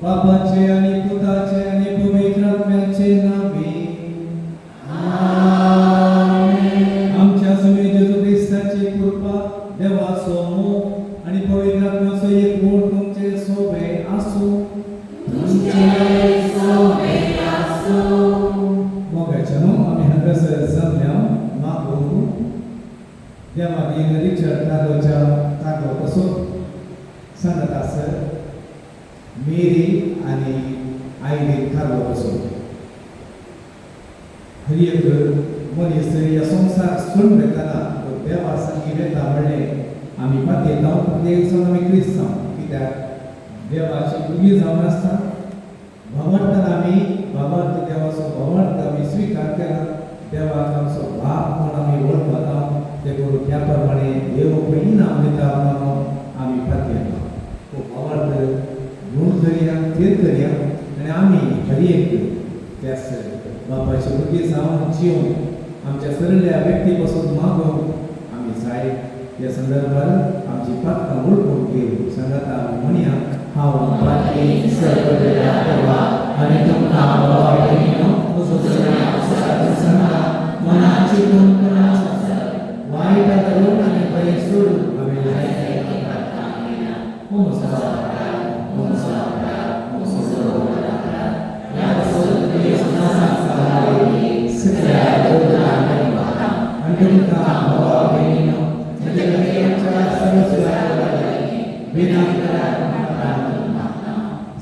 बापाचे आणि पुताचे आणि पवित्र आत्म्याचे नावे आमच्या सुमे जेजू ख्रिस्ताची कृपा देवाचो मोग आणि पवित्र आत्म्याचो एकमूळ तुमचे सोबे आसू मोगाच्या न्हू आमी हांगासर जमल्या मागून देवाक रिचर्ड कार्लोच्या कार्लो कसो सांगत आसत मेरी आणि आईने कार्लो कसो हरी एक मनीस या संसार सोडून वेताना देवा सांगी वेता म्हणलें आमी पातयता प्रत्येक सण आमी क्रिस्तांव कित्याक देवाची भुरगीं जावन आसता भावार्थान आमी भावार्थ देवाचो भावार्थ आमी स्विकार केला देवाक आमचो बाप म्हूण आमी वळखता देखून त्या प्रमाणे देव पयलीं नांव दिता म्हणून आमी पातयता तो भावार्थ घेवन करया थेर करया आनी आमी हरी एक त्याच बापाची भुरगीं जावन जिवन आमच्या सगळ्या व्यक्ती पासून मागून आमी जाय ह्या संदर्भात आमची पातकां वळखून घेवं सांगाता म्हणया हांव पातकी सर्वदेवा देवा आनी तुमकां भावा भयणीनो म्हजो सांगता मनाची कणकण वायट करून आनी बरें सोडून हांवें जायते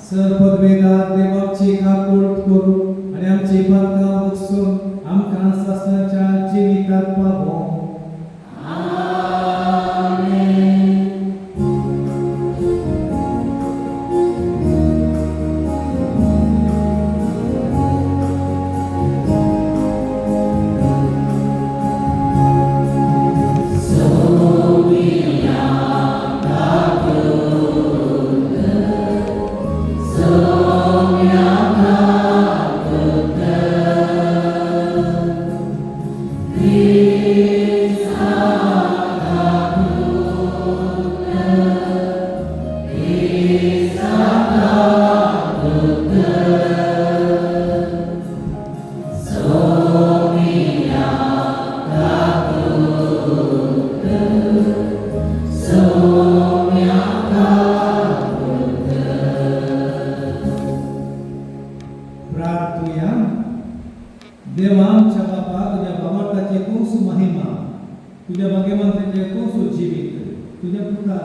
सर्ववेदात देवाची काकूळ करून आणि आमची पातकां उकसून आमकां सासणाच्या जिवितात पावो देवा आमच्या बापा तुझ्या भावार्थाची तूच महिमा तुझ्या भाग्यवंताचे तूच जीवित तुझ्या पुता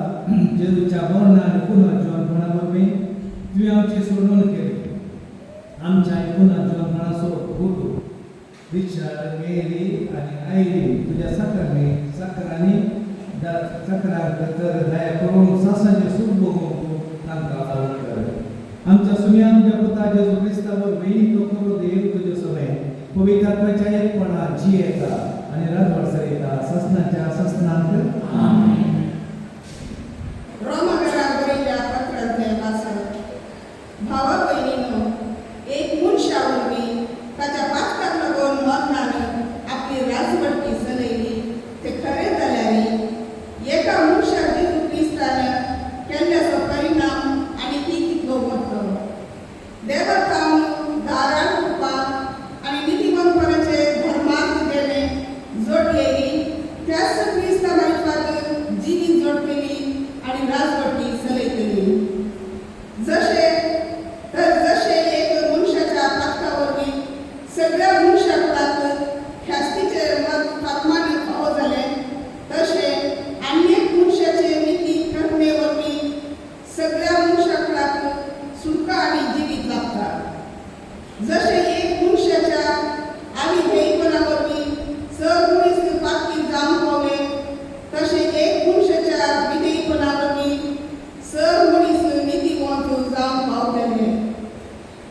जेजूच्या मरणान पुन्हा जीवनपणा वरवीं तुवें आमची सोडवण केली आमच्या पुन्हा जीवनपणाचो फोटो रिचार्ड मेरी आनी आयली तुझ्या साकरांनी चक्राक तर दया करून सासांचे सूख भोगून तांकां पावन कर आमच्या सुम्या आमच्या पुता जेजू ख्रिस्ता वरवीं तो करो देव तुजे सवय पवित्र आत्म्याच्या एकपणा जी येता आणि राजवट सरिता ससनाच्या ससनांत आमेन रोमाकाराक बरयल्ल्या पत्रांतलें वाचन भावा भयणीनो एक मनशा वरवीं ताच्या पातकाक लागून मरणान आपली राजवट चलयली तें खरें जाल्यार एका मनशाक जेजू क्रिस्तान केल्ल्याचो परिणाम आनी ती कितलो मोठो देवाक हांव दाराक उरपाक आनी नितीवंतपणाचे धर्मार्थ केले जोडलेली त्याच क्रिस्ता मार्फत जिवीत जोडलेली आनी राजवटी चलयतली जशे एक मनशाच्या पातका वरवीं सगळ्या मनशाकुळाक ख्यास्तीचे मत फातमानी फावो जाले तशे आनी एक मनशाचे निती घटने वरवीं सगळ्या मनशाकुळाक सुटका आनी जिवीत लाभता जशे एक मनशाच्या आनी हेयपणा वरवीं चड मनीस पातकी जावंक पावले तशे एक मनशाच्या विधेयपणा वरवीं चड मनीस नितीवंत जावंक पावतले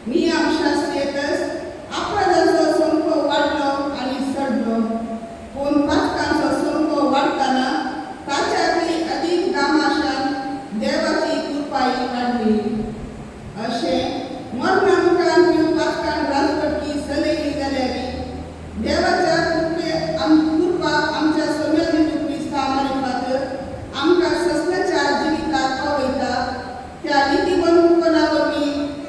नियम शास्त्रेतच अपराधाचो संख्यो वाडलो आनी चडलो पूण पातकांचो संख्यो वाडटाना ताच्याकय अदीक दामाशान देवाची कृपाय वाडली अशें मरणामुखान पातकान राजवटी चलयली जाल्यार देवाच्या कृपा आमच्या सोम्या जेजू क्रिस्ता मार्फत आमकां ससनाच्या जिवितात पावयता त्या नितीवंतपणा वरवीं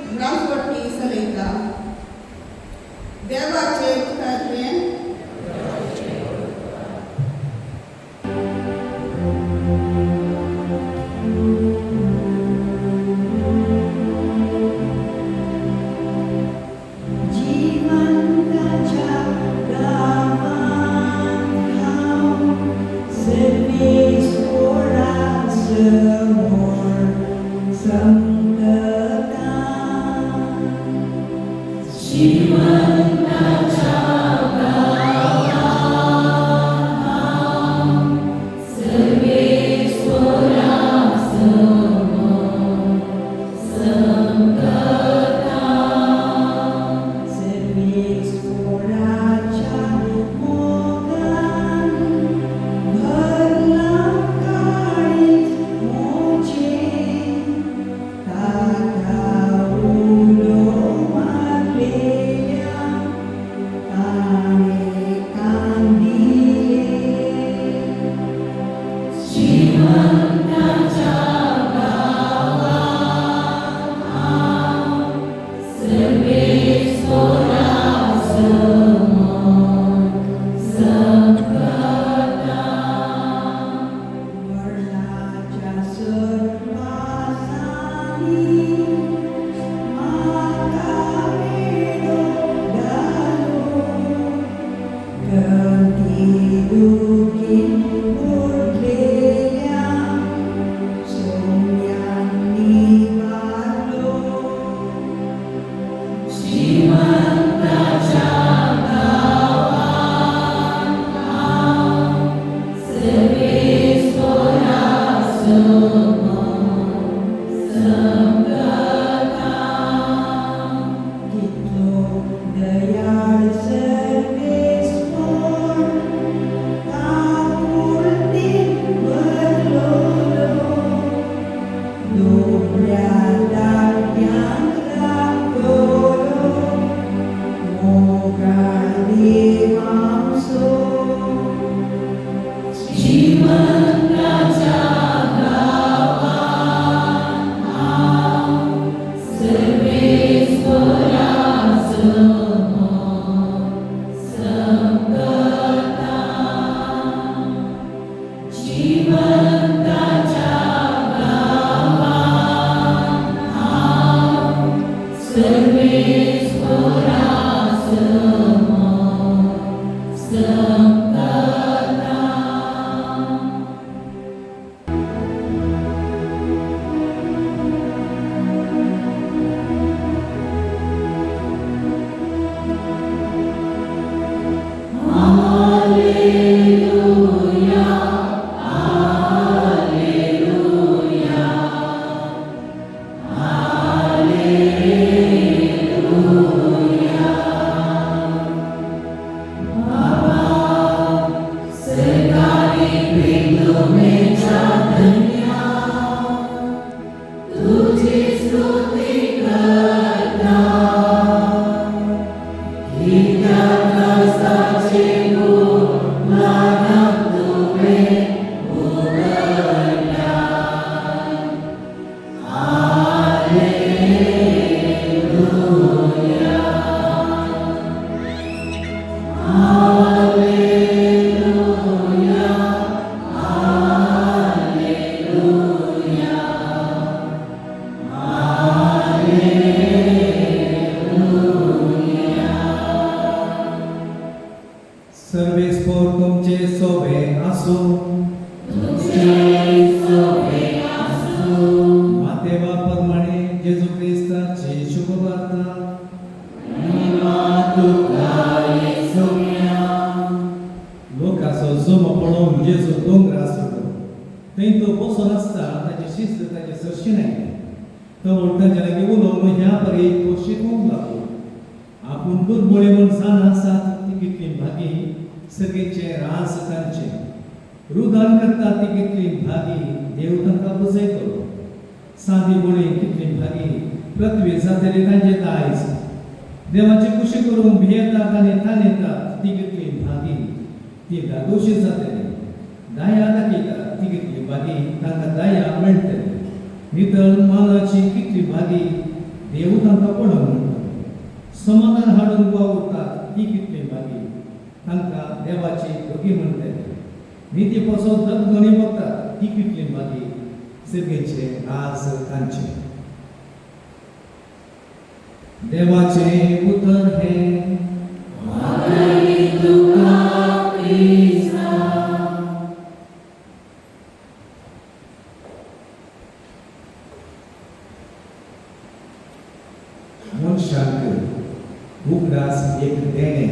मनशांक उगडास एक देणे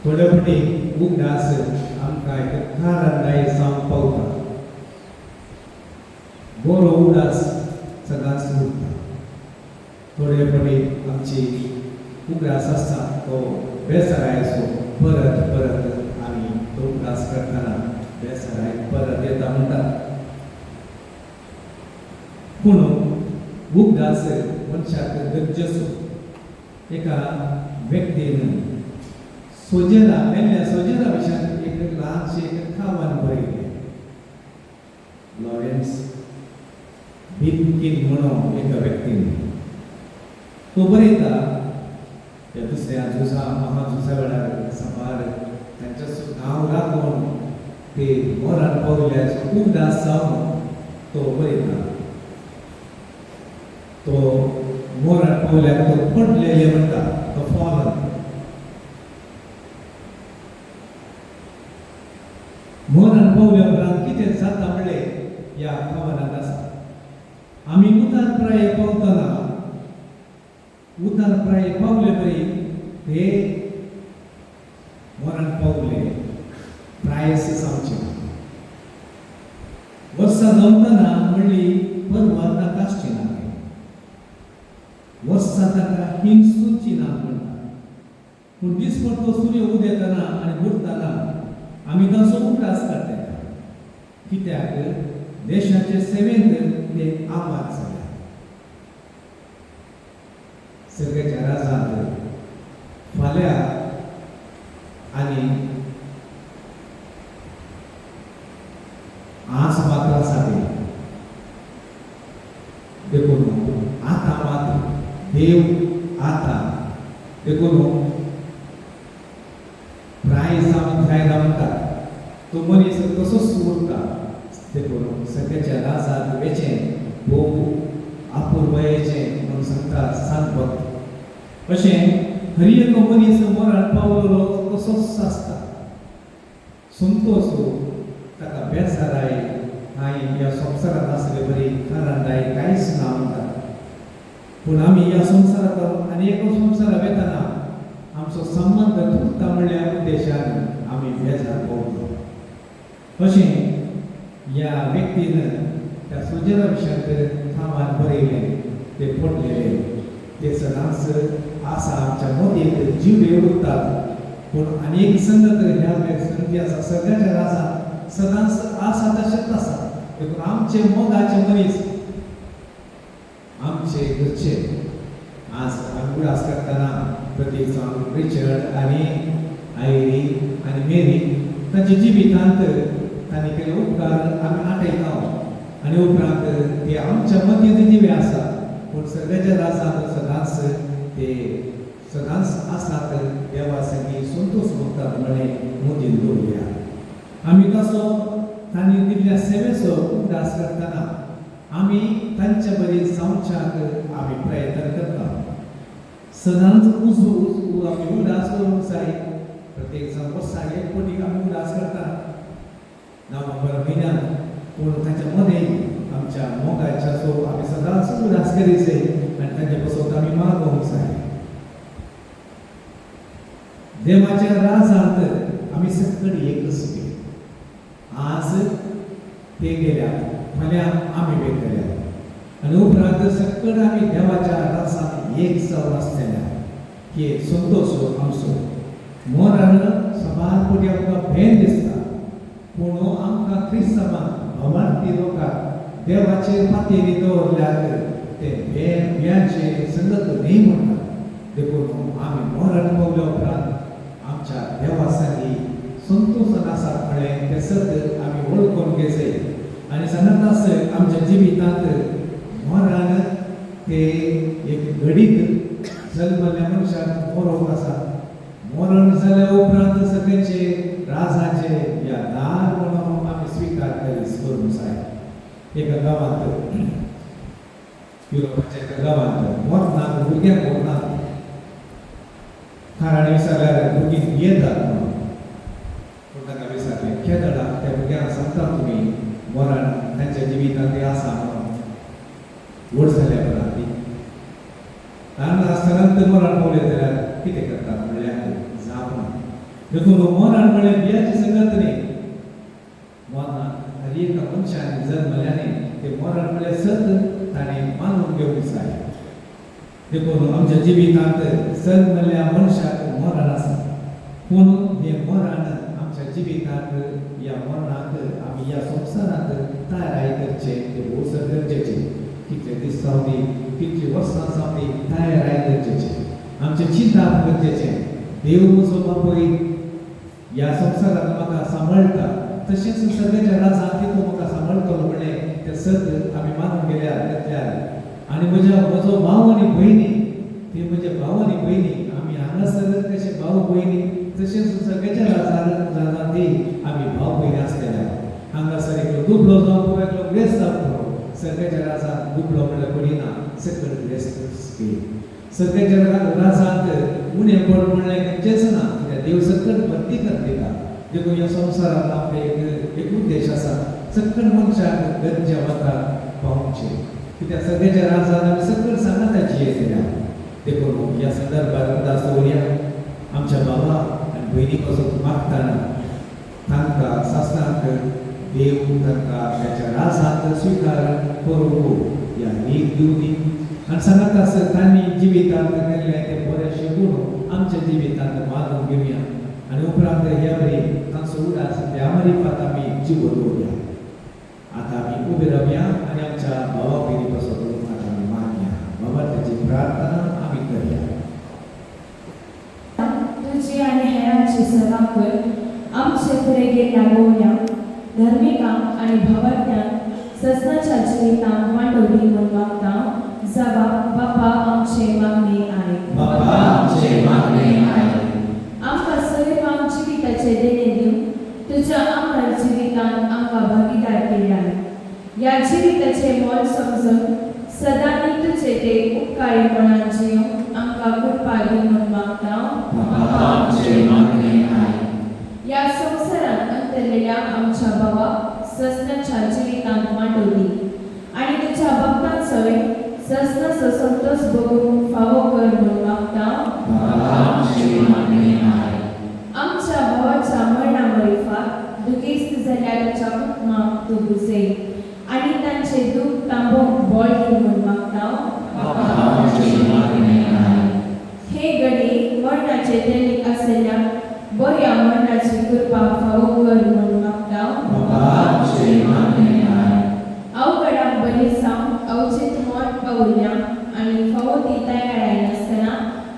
थोडे फाटी उगडास आमकां एक खारांदाय जावंक पावता बरो उगडास सदांच उरता थोडे फाटी आमची उगडास आसता तो बेसरायचो परत परत आमी तो उगडास करतना बेसराय परत येता म्हणटात पूण उगडास मनशाक गरजेचो एका व्यक्तीन सोजेरा मेल्ल्या सोजेरा विशयान एक ल्हानशें एक कावान बरयलें लॉरेन्स बिटकिन म्हणून एका व्यक्तीन तो बरयता ह्या दुसऱ्या झुजा महाझुजा वेळार सभार तांचें नांव राखून ते मोरान पावल्याचो उगडास जावन तो बरयता तो मोरान पावल्यार तो पडलेले म्हणटा तो फॉलन मोरान पावल्या उपरांत कितें जाता म्हणलें ह्या कवनांत आसा आमी उतार प्राय पावतना उतार प्राय पावले बरी ते मोरान पावले प्रायस जावचें वर्सां जमतना म्हणली परवार ताका आसची ना वर्सां ताका हिंसूची ना म्हणटा पूण दिसपट्टो सूर्य उदेतना आनी बुडतना आमी ताचो उगडास करता कित्याक देशाचे सेवेंत ते आवाज जाल्या सर्गेच्या राजांत फाल्यां आनी आज मात्र आसा देखून आतां मात देव आतां देखून प्रायज जावन खायला म्हणटात तो मनीस तसोच उरता देखून सगळ्याच्या राजांत वेचें भोव आपुरबायेचें म्हणून सांगता सांगपत अशें हरी एक मनीस मोरान पावलो तसोच आसता संतोष ताका बेजाराय हांवें ह्या संवसारांत आसले बरी खारांदाय कांयच ना म्हणटा पूण आमी ह्या संवसारांत आनी एक संवसारांत वेतना आमचो संबंध तुटता म्हणल्या उद्देशान आमी बेजार पावलो अशें ह्या व्यक्तीन त्या सोजेरा विशयान थामान बरयलें ते पडलेले ते सदांच आसा आमच्या मदींत जीव उरतात पूण आनी एक संगत ह्या संगती आसा सगळ्याच्या राजांत सदांच आसा तशेंच आसा देखून आमचे मोगाचे मनीस आमचे घरचे आज आमी उडास करतना प्रत्येक जावन रिचर्ड आनी आयरी आनी मेरी तांच्या जिवितांत तांणी केले उपकार आमी आठयता आनी उपरांत ते आमच्या मदीं दिवे आसा पूण सगळ्याच्या राजांत सदांच ते सदांच आसात देवा संगी संतोश भोगतात म्हणलें मदीं दवरया आमी तसो तांणी दिल्ल्या सेवेचो उदास करतना आमी तांच्या बरी जावच्याक आमी प्रयत्न करता सदांच आमी उदास करूंक जाय प्रत्येक जाण वर्साक एक फावटी आमी उदास करता नोव्हेंबर म्हयन्यांत पूण ताच्या मदें आमच्या मोगाच्याचो आमी सदांच उदास करीत जाय आनी ताचे पासून आमी मागोवंक जाय देवाच्या राजांत आमी सगळीं एकच आज ते गेल्यात फाल्यां आमी वेगळ्यात आनी उपरांत सकट आमी देवाच्या राजांत एक जावन आसतल्या की संतोश आमचो मोरान सबार फावटी आमकां भेन दिसता पूण आमकां क्रिस्तांवांक भवार्थी लोकांक देवाचेर फातेरी दवरल्यार ते भेयाचे संगत न्ही म्हणटात देखून आमी मोरान पावल्या उपरांत आमच्या देवा संगी संतोशान आसात म्हणलें तें सत आमी वळखून घेवचें आनी सदांच आमच्या जिवितांत मोरान ते एक घडीत जल्मल्ल्या मनशाक मरोवप आसा मरण जाल्या उपरांत सगळ्याचे राजाचे या दार म्हणून आमी स्विकार करूंक जाय एका गांवांत युरोपाच्या एका गांवांत मरनाक भुरग्यांक व्हरनात कारण विचारल्यार भुरगीं येतात म्हणून पूण ताका विचारलें केदडा त्या भुरग्यांक सांगता तुमी मरण तांच्या जिवितांत आसा म्हणून व्हड जाल्या उपरांत संत मरण पावले जाल्यार कितें करतात म्हणल्यार जावं देखून मरण म्हणल्यार बियाची संगत न्ही मरणाक हर एका मनशान जल्मल्याने ते मरण म्हणल्यार सत ताणें मानून घेवंक जाय देखून आमच्या जिवितांत जल्मल्या मनशाक मरण आसा पूण हे मरण आमच्या जिवितांत या मरणाक आमी ह्या संवसारांत तयारी करचें तें भोव गरजेचें कितले दीस जावं दी कितली वर्सां जावं दी तयारी गरजेचें आमचें चिंतप गरजेचें देव म्हजो बापूय ह्या संवसारांत म्हाका सांबाळटा तशेंच सगळ्याच्या राजांत तो म्हाका सांबाळटलो म्हणलें तें सत आमी मानून गेल्यार घेतल्यार आनी म्हजो भाव आनी भयणी ती म्हजे भाव आनी भयणी आमी हांगासर कशे भाव भयणी तशेंच सगळ्याच्या राजांत ती आमी भाव भयणी आसलेल्या हांगासर एकलो दुबळो जावं पळय एकलो ग्रेस्त जावं सगळ्याच्या राजांत दुबळो म्हणल्यार पडिना सकयल ग्रेस्त सगळ्याच्या राजांत उणें पड म्हणलें खंयचेंच ना कित्याक देव सकयल प्रत्येकाक दिता देखून ह्या संवसारांत आपले एक उद्देश आसा सकयल मनशाक गरजे वता पावचे कित्याक सगळ्याच्या राजांत आमी सकयल सांगाता जियेतल्या देखून ह्या संदर्भात उदास दवरया आमच्या बाबा आनी भयणी पासून मागतना तांकां सासणाक देव तांकां त्याच्या राजांत स्विकार करूं ह्या नीक दिवनी आनी सांगात आसा तांणी जिवितांत केल्लें तें बरेंशें गुण आमच्या जिवितांत मागून घेवया आनी उपरांत ह्या बरी तांचो उदास त्या मारिफात आमी जिवो दवरया आतां आमी उबे रावया आनी आमच्या भावा भयणी पासून आतां आमी मागया बाबा ताची प्रार्थना आमी करया तुजी आनी हेरांची सेवा कर आमचे फुडें गेल्ल्या गोवण्या धर्मिकांक आनी भावार्थ्यांक ससनाच्या जिवितांत वांटोवली म्हूण मागता जबाब बापा आमचे मागणे आयक बापा आमचे मागणे आयक आमकां सैवाक जिविताचे देणे दिवन तुज्या अमर जिवितांत आमकां भागीदार केल्यार ह्या जिविताचे मोल समजून सदांनी तुजे ते उपकारीपणान जियोंक आमकां कृपा दी म्हूण मागता बापा आमचे मागणे आयक ह्या संवसारांत अंतरलेल्या आमच्या भावाक ससनाच्या जिवितांत वांटोवली आनी तुज्या भक्तांत सवय ससनाचो संतोष भोगूंक फावो कर म्हूण मागता बापा आमचे मागणे आयक आमच्या भावाच्या मरणा मरिफात दुखेस्त जाल्ल्या तुज्या पुतमाक तूं बुजय आनी तांचे दूख तांबोवंक बळ दी म्हूण मागता बापा आमचे मागणे आयक हे घडी मरणाचे दैनिक आसलेल्या बऱ्या मरणाची कृपा फावो कर म्हूण मागता बापा आमचे मागणे आयक अवघडाक बरी जावन अवचित मौत पावल्या आनी फावो ती तयार नासतना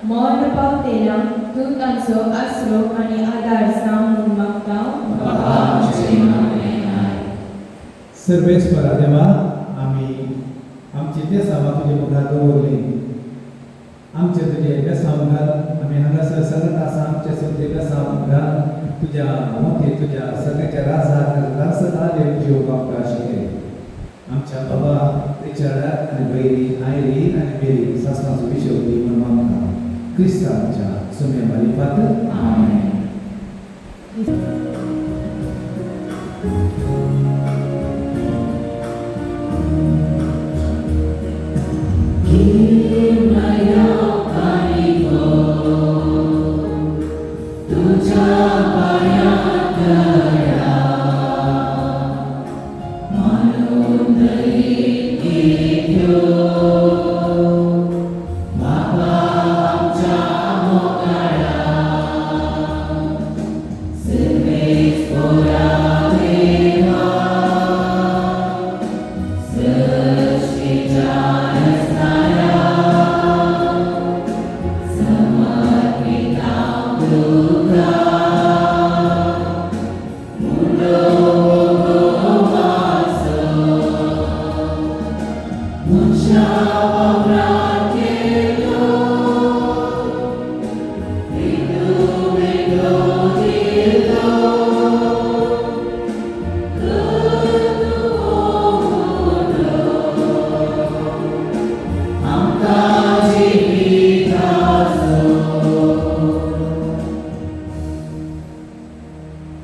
मौन पावतेल्या तूं तांचो आसरो आनी आदार जाव म्हूण मागता बापा आमचे मागणे आयक सर्वेश्वरा देवा आमी आमची ते सामा तुजे मुखार दवरली आमचे तुजे बेसांव घाल आमी हांगासर सगळ्यांत आसा आमचे सगळे बेसांव घाल तुज्या मोठी तुज्या सगळ्याच्या राजाक रासता देव जीव आमकां शिकय आमच्या बाबा रिचर्डाक आनी भयणी आयरी आनी बेरी सासणाचो विशय दी म्हूण मागता क्रिस्तांच्या सुम्या मारिफात आमेन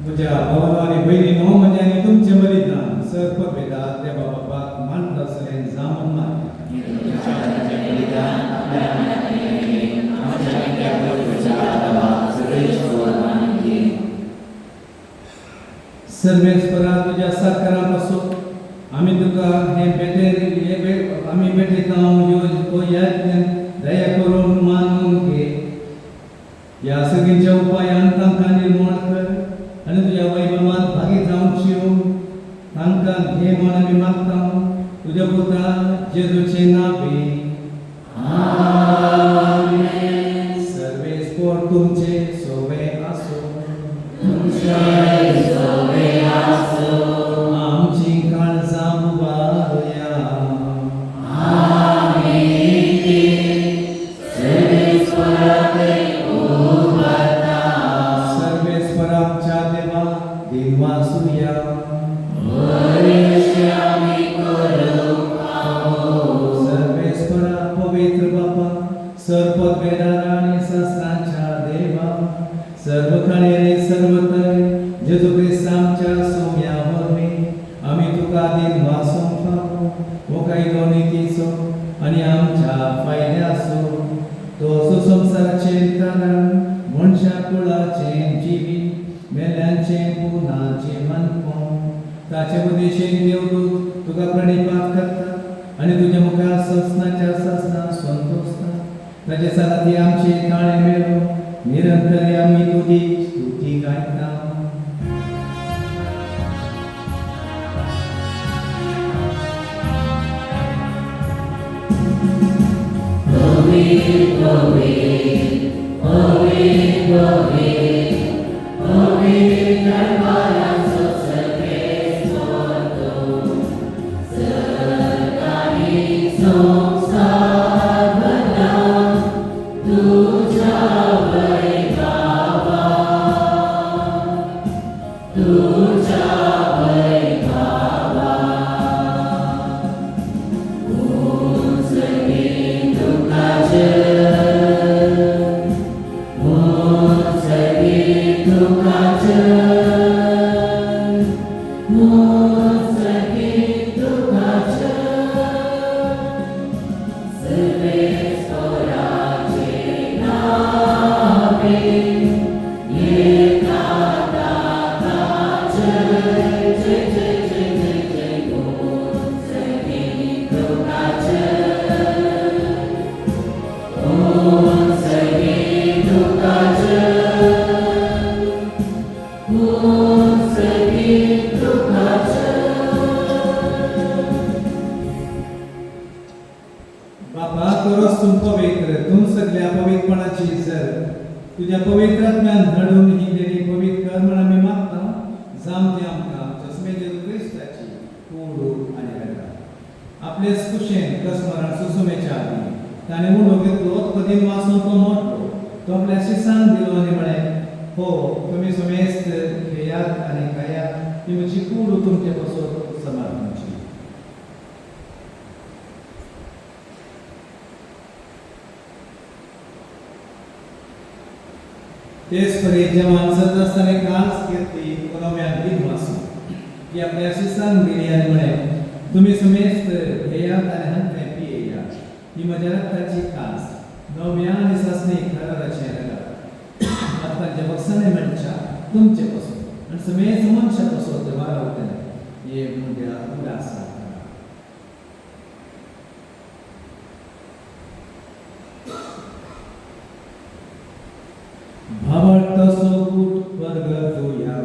म्हज्या भावांनी भयणीनो म्हजें आनी तुमचें बलिदान सर्प भेदात देवा बापाक मानता जामून मार सर्वेस्परा तुझ्या सरकारापासून आम्ही तुका आम्ही भेटीत तो यज्ञ दया करून मानून घे. या सगळींच्या उपायान तांकां निर्मळ कर आणि तुझ्या वैभवात भागी जावची तांकां घे म्हूण आमी मागता तुझ्या पुता जेजूचे नावे. आमेन. सर्वेस्पर तुमचे सोवे आसो. आमची काळजां उबारया. सर्वेस्पराच्या देवा दिनवासुया. सर्वेस्परा पवित्र बापा सर्वपद वेदारा आणि शास्त्रांच्या देवा सर्वकाळी आणि सर्वतरी जेजू ख्रिस्त आमच्या सौम्यावरवी आम्ही तुका दिन वासूंक पावो हो कायदो नितीचो आनी आमच्या फायद्याचो तो सुसंसाराचे तारण मनशा कुळाचे जिवीत मेल्यांचे पुन्हा जिवंतपण ताचे उद्देशीन देवदूत तुका प्रणिपात करता आणि तुझ्या मुखार ससनाच्या ससना संतोषता ताचे साथी आमचे ताळे मेळो निरंतर आम्ही तुझी स्तुती गायता. बापा तोरस तुम पवित्र तुम सगळ्या पवित्रपणाची सर तुझ्या पवित्र आत्म्यान धडून ही देणी पवित्र कर म्हण आमी मागता. जामते आमकां जसमे जेजू क्रिस्ताची कूड आनी वेगळा आपले कुशेन कसमरान सुसुमेच्या आदी ताणें उडो घेतलो कदीम वासून तो मोडलो तो आपल्या शिसांक दिलो आनी म्हळें हो तुमी सुमेस्त घेयात आनी खायात ही म्हजी कूड तुमचे पासून समाधानाची. तेच परी जेव्हा सदस्याने कास घेतली कोणाव्यान दिन वाचून की आपल्या शिसांक दिली आनी म्हळें तुमी सुमेस्त घेयात आनी हंते पियेयात ही म्हज्या रक्ताची कास नव्या आनी ससनीक कराराचें रगत आतांच्या वखसाने म्हणच्या तुमचे पासून आनी सुमेस्त मनशा पासून ते वारावतले हे म्हज्या उलासा. भावार्थ सोबूत वर्ग जोया.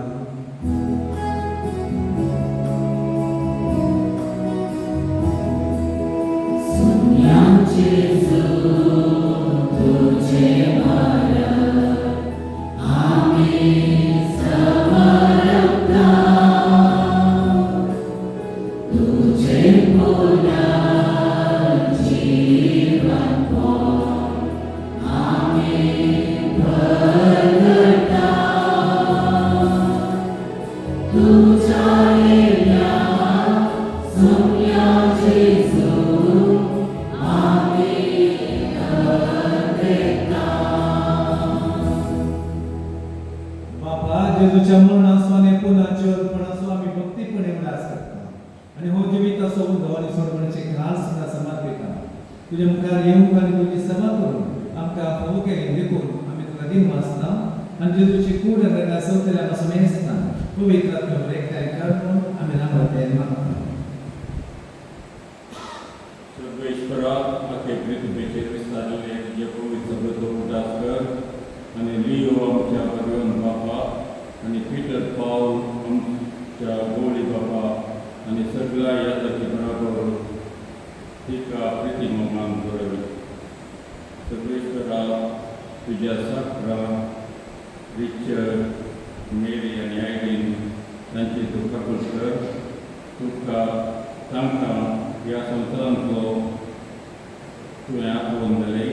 जेजूच्या मरणाचो आनी पुनाच्या अर्पणाचो आमी भक्तीपणे उल्हास करता आनी हो जिविताचो उदो आनी सोडवण्याचे खास सुद्दां समर्पिता. तुज्या मुखार येवंक आनी तुजी सभा करून आमकां फोव केली देखून आमी तुका दिन वाचता आनी जेजूची कूड आनी सवतल्या पासून मेजता पवित्र आत्म्या करते मागता. सर्वेश्वरा आखे पृथ्वीचे विस्तारले तुझे पवित्र सगळं उदास कर आणि लिओ आमच्या भगवान बापा आणि पीटर पाऊल आमच्या गोळी बापा आणि सगळ्या यासाठी बरोबर एका प्रीतिमान घडवले. सर्वेश्वरा तुझ्या साखरा रिचर्ड मेरी आणि आयडीन तांची तुका कर तुका तांकां ह्या संवसारांतलो तुवें आपोवन दिले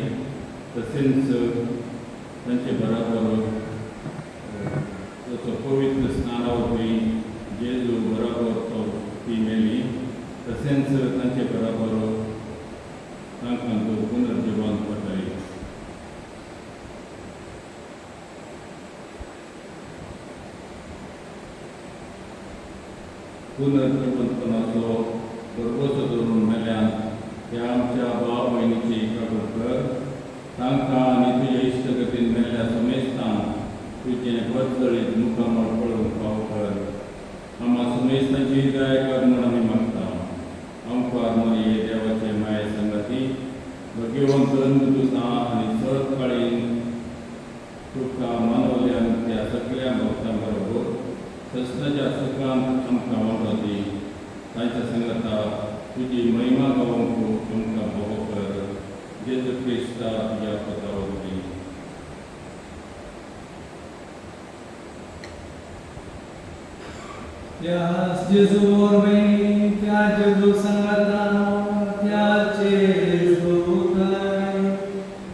तशेंच तांचे बरोबर जसो पवित्र स्नानावरवी जेजू बरोबर तो ती मेली तशेंच तांचे बरोबर तांकां तूं पुनर्जिवन करतली. पुनर्जिवंतपणाचो गर्वचो धरून मेल्यान त्या आमच्या भाव भयणीची काकूट कर तांकां आनी तुज्या इश्टगतीन मेल्ल्या समेस्तांक तुजें बदलळीत मुखामळ पळोवंक फाव कर. आम्हा समेस्तांची हिदाय कर म्हूण आमी मागता. आमकां मरी देवाचे माये संगती भगवंत तुका आनी चड काळीन तुका मानवल्यान त्या सगळ्या भक्तां बरोबर सस्ताच्या सुखांत आमकां वांगडा दी. तांच्या संगता तुजी महिमा गावंक आमकां भोगो कर. जेजू क्रिस्ता तुज्या पता वरवीं. त्या जेजू वरवीं त्या जेजू संगता त्याचे सुखाय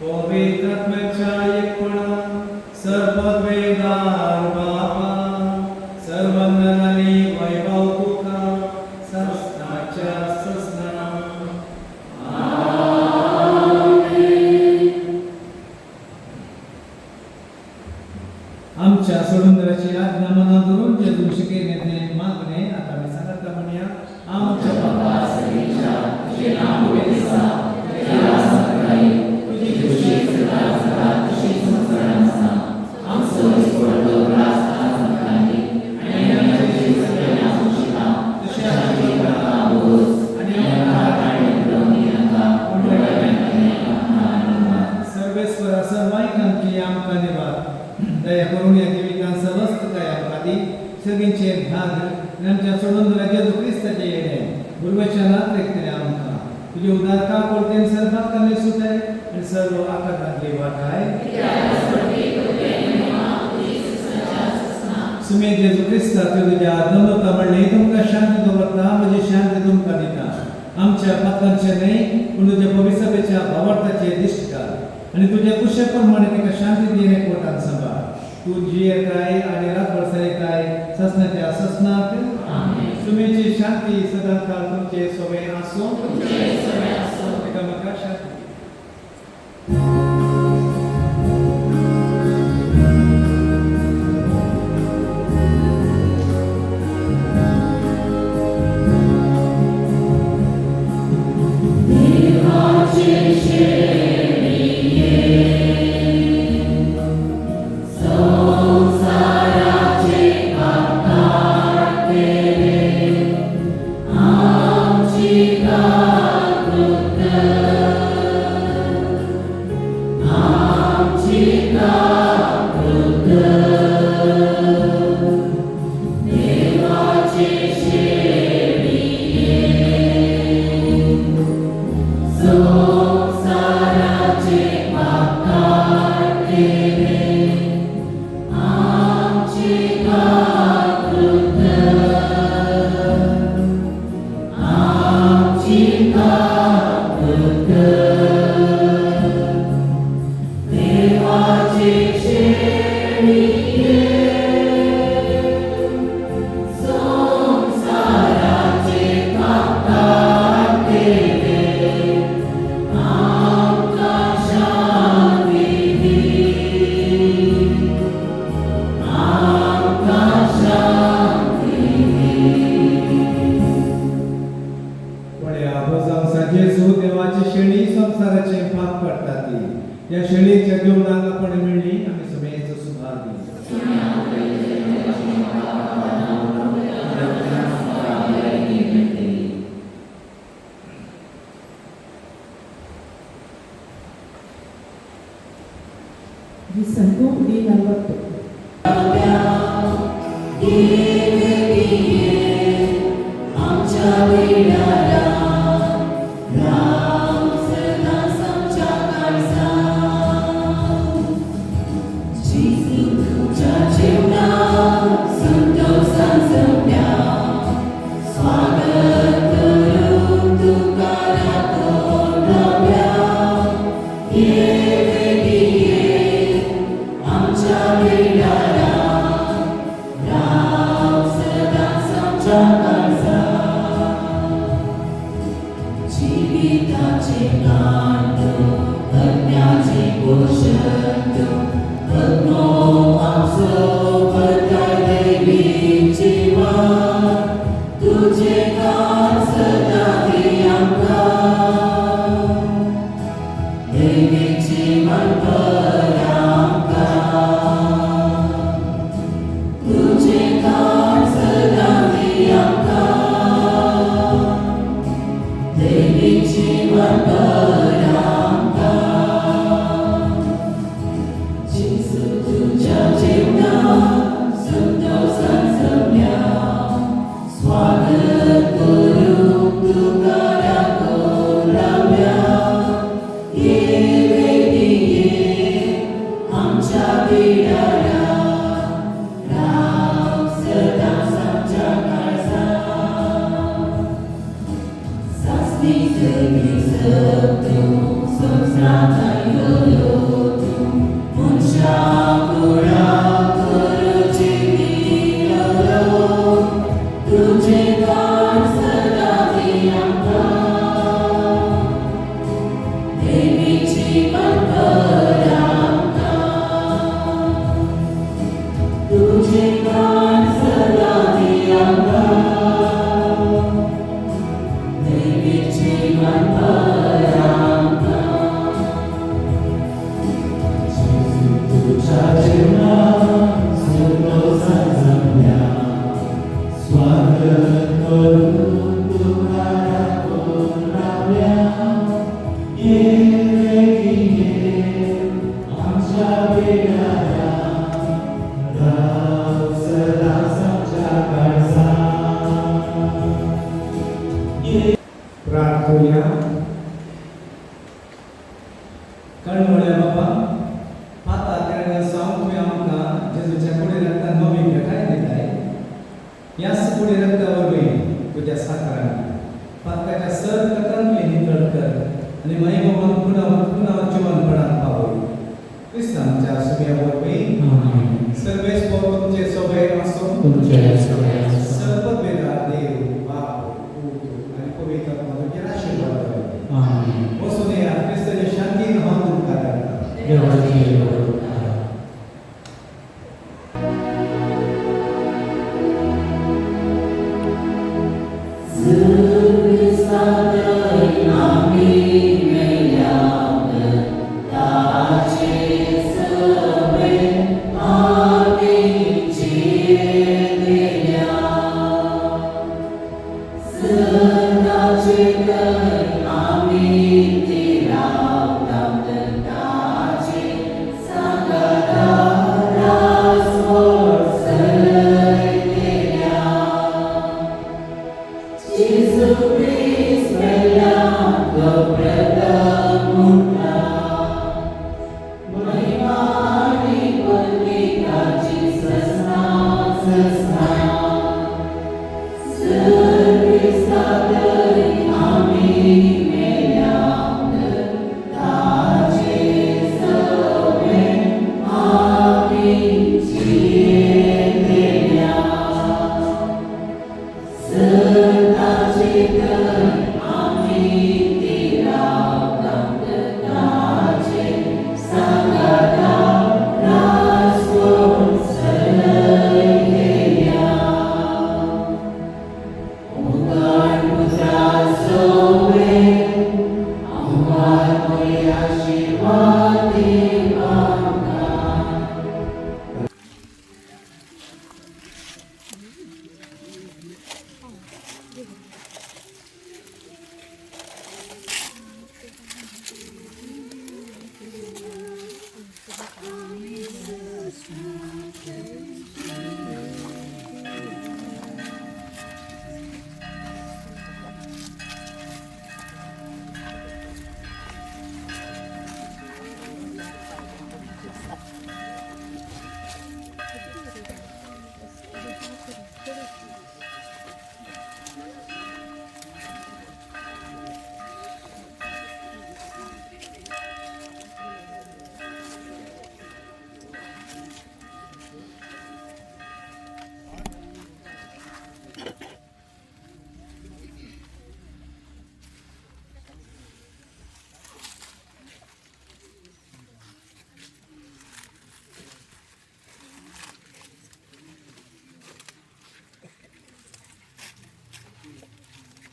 पवित्र आत्म्याच्या एकपणान सर्ववेदार बापा सर्वंदन आनी वैभव तुका सस्ताच्या सस्ता. आमच्या सोडूंदराची आज्ञा मनात धरून जेजू शिकयले ते मागणे आता आमी सांगता म्हणया. आमच्या बाबा सगळीच्या तुझे नाम उगेसा तुझे राज सकाळी तुझी खुशी सदा सदा तुझी संसारान आसा. आमचो दिसपडलो राज आज सकाळी आनी आमची सगळ्यांना सुशिला तशें आमची करता बोस आनी आमकां काडून रवणी नाका पूण सर्वेश्वरा सर्वांकांची आमकां निवाद दया करून या जिवितांत समस्त काय आमकां दी. सगळींचे भाग आमच्या सोडून जेजू क्रिस्ताचे येणे गुरवचनात रेखतले आमकां तुजे उदारका कोर्तेन सर्वात कमी सुताय आनी सर्व आकारांतली वाटाय सुमे जेजू क्रिस्ता तुज्या दमता म्हणले तुमकां शांती दवरता म्हजी शांती तुमकां दिता. आमच्या पातकांचे न्हय पूण तुज्या पवित्र सभेच्या भावार्थाचे दिश्ट घाल आनी तुज्या कुशे प्रमाणे तिका शांती दी एकवटान सांबाळ. तूं जियेताय आनी रातभर सयताय ससनाच्या ससनाक. सुमेची शांती सदां काळ तुमचे सोबे आसूं एकामेकाक शांती. या शेळीच्या जीवनाक आपण मिळली आम्ही समेच सुभार दी. di sentuh di waktu. प्रार्थूया. कळमळ्या बाबा, आता तेन्ना सावन तुवें आमकां जेजूच्या कुडी रक्तान नवी भेटाय दिताय. ह्याच कुडी रक्ता वरवीं तुज्या साकारान पातकाच्या सर कथांतले नितळ कर आनी महिमोवन पुनः जिवनपणान पावय. क्रिस्तांच्या सगळ्या वरवीं सर्वेस्वर तुमचे सोबत आसूं. सर्ववेदा देव बाप पूत आनी पवित्र आत्मा तुजेर आशीर्वाद करूं. वचून या क्रिस्ताच्या शांतीन हांव तुमकां धाडटा. Amin.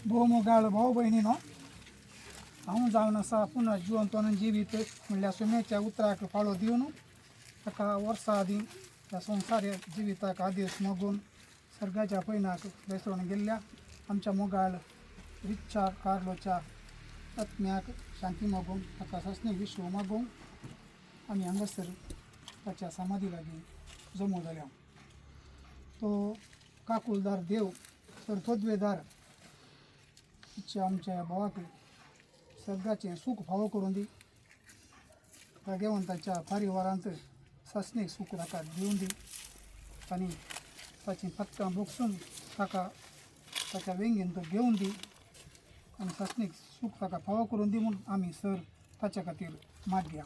भोवमोगाळ भाऊ बहिणीनो हांव जावन आसा पुन्हा जिवंतोन जिवीत म्हणल्यार सुमेच्या उतराक फाळो दिवन ताका वर्सां आदीं ह्या संवसार जिविताक आदेश मागून सर्गाच्या पैनाक बेसळून गेल्ल्या आमच्या मोगाळ रिचा कार्लोच्या आत्म्याक शांती मागूंक ताका सस्नेक विश्व मागूंक आमी हांगासर ताच्या समाधी लागीं जमू जाल्या. तो काकुलदार देव सरथोद्वेदार आमच्या भावाक सर्गाचें सूख फावो करून दी. भाग्यवंताच्या परिवारांत सस्नेक सूख ताका दिवन दी आनी ताचीं फक्तां भोगसून ताका ताच्या वेंगेन तो घेवन दी आनी सस्नेक सूख ताका फावो करून दी म्हूण आमी सर ताच्या खातीर मागया.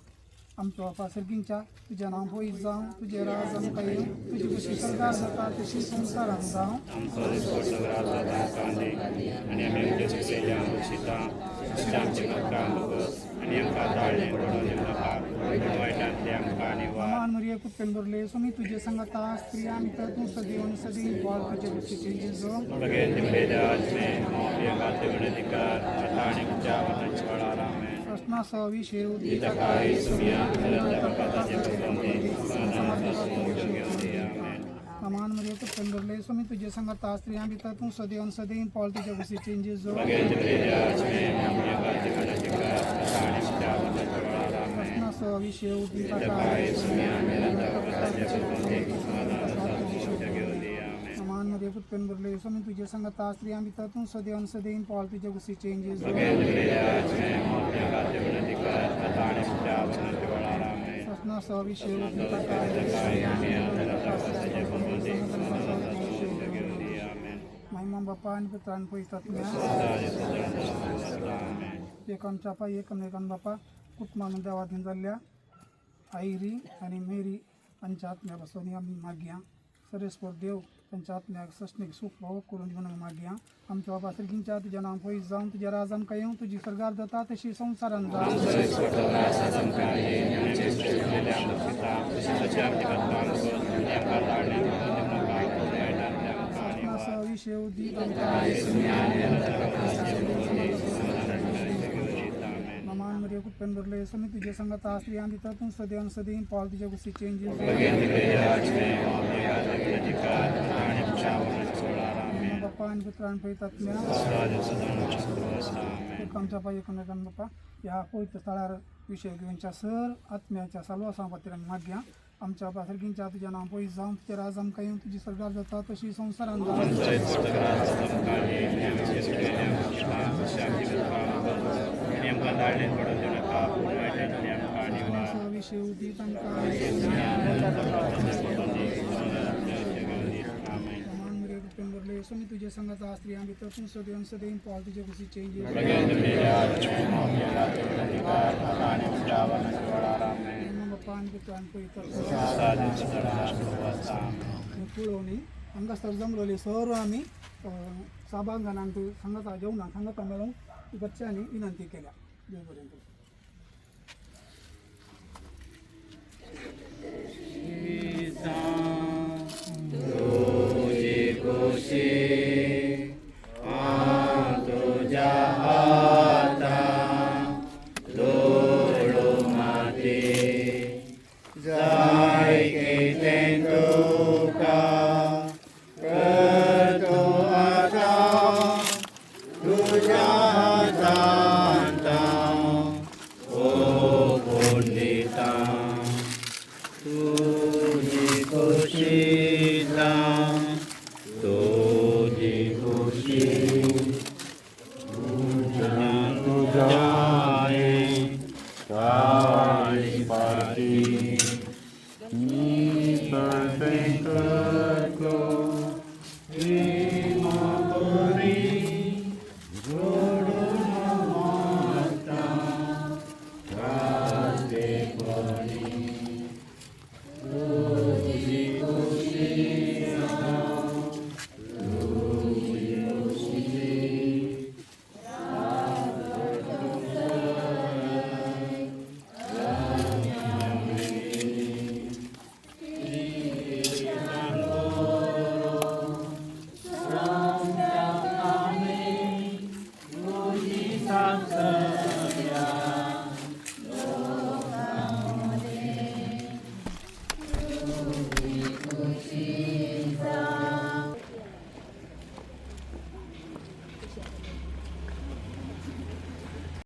आमचो बापा सर्गींच्या तुजें नांव पयस जावं, तुजें राज आमकां येवं, तुजी कशी सरकार जाता तशी संवसारांत जावं. आमचो दिसपट्टो राजा तांकां दी आनी आमी आमच्या चुकलेल्या उशिता आमचे नमकां बगस आनी आमकां धाडलें पडून दिवं नाका पूण वायटांतले आमकां निवार. मान मरिये कुत्तेन बरले सोमी तुजे संगता स्त्रिया भितर तूं सदैवन सदैव पाल तुजे बशीचे जेजो. भगेन दिवलेल्या आत्मे मोपया गाते गणधिकार आता आनी तुज्या वचनाची वेळार आमेन. प्रश्ना विषय दिता काय सुमिया नरंदा पदाचे भगवंती समाधान घेवन दी आमेन. मान मरिये कुत्तेन बरले सोमी तुजे संगता स्त्रिया भितर तूं सदैवन सदैव पाल तुजे बशीचे जेजो. भगेन दिवलेल्या आत्मे मोपया गाते गणधिकार आता आनी तुज्या वचनाची वेळार आमेन. प्रश्ना विषय दिता काय सुमिया नरंदा पदाचे भगवंती समाधान घेवन दी आमेन. मान मरिये कुत्तेन बरले सोमी तुजे संगता स्त्रिया भितर तूं सदैवन सदैव पाल तुजे बशीचे जेजो. भगेन दिवलेल्या आत्मे मोपया गाते गणधिकार आता आनी तुज्या वचनाची वेळार आमेन. प्रश्ना विषय महिमा बापा आणि पुत्रान पळयतात एकांच्या पाय एकमेकान बापा कुटुंबान देवाधीन जाल्ल्या आयरी आणि मेरी हांच्या आत्म्या पासून आमी मागया. सरेस्वर देव त्यांच्या आत्म्याक सस्नेक सूख भाव करून दिवन मागया. आमच्या बाबा सर्गींच्या तुजें नांव पयस जावं, तुजें राज आमकां येवं, तुजी सरकार जाता तशी संवसारांत जावं. विषय उदीक मान मरिये कुत्तेन बरले सोमी तुजे संगता स्त्रिया भितर तूं सदैवन सदैव पाल तुजे बशीचे बापा आणि पुत्रान पळयतात आमच्या पाय एकमेकान बापा ह्या पवित्र स्थळार विषय घेवनच्या सर आत्म्याच्या साल्वासा खातीर आमी मागया. आमच्या बापा सर्गींच्या तुजें नांव पयस जावं, तुजें राज आमकां येवं, तुजी सरकार जाता तशी संवसारांत जावं. विषय उदीक सोमी तुजे संगता स्त्रिया भितर तूं सदैवन सदैव पाल तुजे बशीचे बापा आणि पुत्रान पळोवनी हांगासर जमलोली सर आमी सभांगणांत सांगता जेवणाक सांगता मेळून घरच्यांनी विनंती केल्या. देव बरें करूं. तुझ्या हाता दोडो माते जाय केलें तुका करतो आता तुझ्या हातांत ओपून दिता तुझी खुशीला तुझी खुशी तुझ्या तुझ्या